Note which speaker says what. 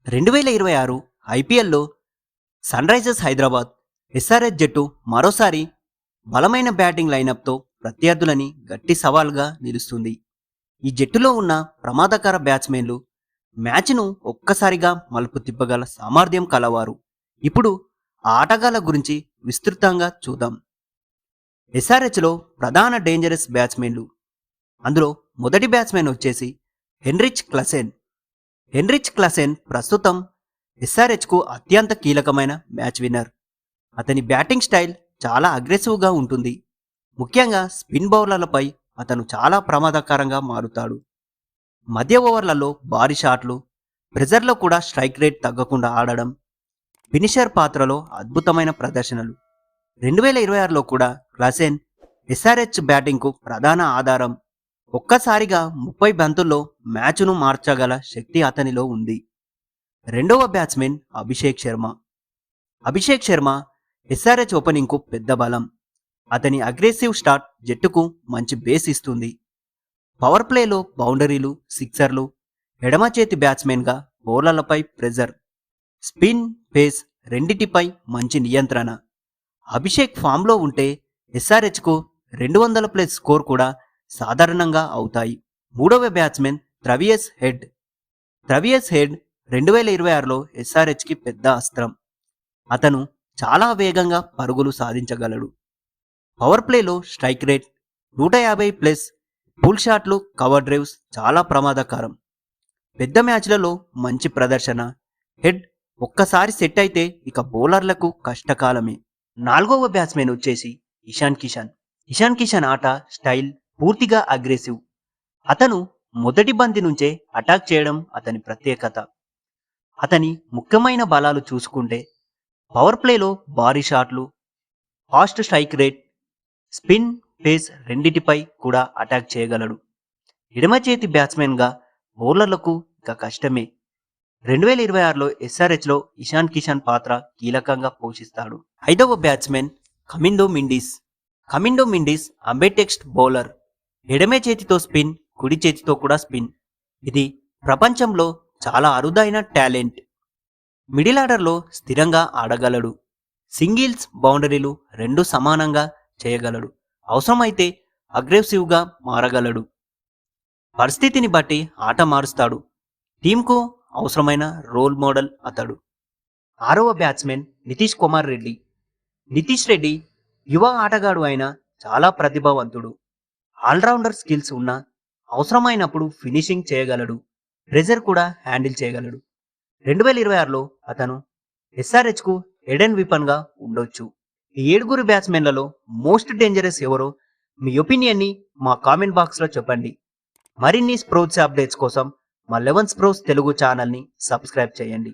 Speaker 1: 2026 ఐపీఎల్లో sun Risers Hyderabad SRH జట్టు మరోసారి బలమైన బ్యాటింగ్ లైనప్తో ప్రత్యర్థులని గట్టి సవాల్గా నిలుస్తుంది. ఈ జట్టులో ఉన్న ప్రమాదకర బ్యాట్స్మెన్లు మ్యాచ్ను ఒక్కసారిగా మలుపు తిప్పగల సామర్థ్యం కలవారు. ఇప్పుడు ఆ ఆటగాళ్ల గురించి విస్తృతంగా చూద్దాం. ఎస్ఆర్హెచ్లో ప్రధాన డేంజరస్ బ్యాట్స్మెన్లు, అందులో మొదటి బ్యాట్స్మెన్ వచ్చేసి హెన్రిచ్ క్లసెన్. హెన్రిచ్ క్లసెన్ ప్రస్తుతం ఎస్ఆర్హెచ్కు అత్యంత కీలకమైన మ్యాచ్ విన్నర్. అతని బ్యాటింగ్ స్టైల్ చాలా అగ్రెసివ్గా ఉంటుంది. ముఖ్యంగా స్పిన్ బౌలర్లపై అతను చాలా ప్రమాదకరంగా మారుతాడు. మధ్య ఓవర్లలో భారీ షాట్లు, ప్రెజర్లో కూడా స్ట్రైక్ రేట్ తగ్గకుండా ఆడడం, ఫినిషర్ పాత్రలో అద్భుతమైన ప్రదర్శనలు. 2026లో కూడా క్లసెన్ ఎస్ఆర్హెచ్ బ్యాటింగ్కు ప్రధాన ఆధారం. ఒక్కసారిగా 30 బంతుల్లో మ్యాచ్ను మార్చగల శక్తి అతనిలో ఉంది. రెండవ బ్యాట్స్మెన్ అభిషేక్ శర్మ. అభిషేక్ శర్మ ఎస్ఆర్హెచ్ ఓపెనింగ్కు పెద్ద బలం. అతని అగ్రెసివ్ స్టార్ట్ జట్టుకు మంచి బేస్ ఇస్తుంది. పవర్ ప్లేలో బౌండరీలు, సిక్సర్లు, ఎడమ చేతి బ్యాట్స్మెన్గా బౌలర్లపై ప్రెజర్, స్పిన్, పేస్ రెండిటిపై మంచి నియంత్రణ. అభిషేక్ ఫామ్లో ఉంటే ఎస్ఆర్హెచ్కు 200+ స్కోర్ కూడా సాధారణంగా అవుతాయి. మూడవ batsman Travis Head. Travis Head 2026లో ఎస్ఆర్హెచ్కి పెద్ద అస్త్రం. అతను చాలా వేగంగా పరుగులు సాధించగలడు. పవర్ ప్లేలో స్ట్రైక్ రేట్ 150+, పుల్ షాట్లు, కవర్ డ్రైవ్స్ చాలా ప్రమాదకరం. పెద్ద మ్యాచ్లలో మంచి ప్రదర్శన. హెడ్ ఒక్కసారి సెట్ అయితే ఇక బౌలర్లకు కష్టకాలమే. నాలుగవ బ్యాట్స్మెన్ వచ్చేసి ఇషాన్ కిషన్. ఇషాన్ కిషన్ ఆట స్టైల్ పూర్తిగా అగ్రెసివ్. అతను మొదటి బంతి నుంచే అటాక్ చేయడం అతని ప్రత్యేకత. అతని ముఖ్యమైన బలాలు చూసుకుంటే పవర్ ప్లేలో భారీ షాట్లు, fast strike rate, spin, pace రెండిటిపై కూడా అటాక్ చేయగలడు. ఎడమ చేతి బ్యాట్స్మెన్గా బౌలర్లకు ఇక కష్టమే. 2026లో ఎస్ఆర్హెచ్లో ఇషాన్ కిషన్ పాత్ర కీలకంగా పోషిస్తాడు. ఐదవ బ్యాట్స్మెన్ కమిండో మిండిస్. కమిండో మిండిస్ అంబిటెక్స్ట్ బౌలర్. ఎడమ చేతితో స్పిన్, కుడి చేతితో కూడా స్పిన్. ఇది ప్రపంచంలో చాలా అరుదైన టాలెంట్. మిడిల్ ఆర్డర్లో స్థిరంగా ఆడగలడు. సింగిల్స్, బౌండరీలు రెండు సమానంగా చేయగలడు. అవసరమైతే అగ్రెసివ్గా మారగలడు. పరిస్థితిని బట్టి ఆట మారుస్తాడు. టీంకు అవసరమైన రోల్ మోడల్ అతడు. ఆరవ బ్యాట్స్మెన్ నితీష్ కుమార్ రెడ్డి. నితీష్ రెడ్డి యువ ఆటగాడు అయిన చాలా ప్రతిభావంతుడు. ఆల్రౌండర్ స్కిల్స్ ఉన్న, అవసరమైనప్పుడు ఫినిషింగ్ చేయగలడు. ప్రెజర్ కూడా హ్యాండిల్ చేయగలడు. 2026లో అతను ఎస్ఆర్హెచ్కు ఎడెన్ విపన్గా ఉండొచ్చు. ఈ 7 బ్యాట్స్మెన్లలో మోస్ట్ డేంజరస్ ఎవరో మీ ఒపీనియన్ని మా కామెంట్ బాక్స్లో చెప్పండి. మరిన్ని స్పోర్ట్స్ అప్డేట్స్ కోసం మా 11 స్ప్రోస్ తెలుగు ఛానల్ని సబ్స్క్రైబ్ చేయండి.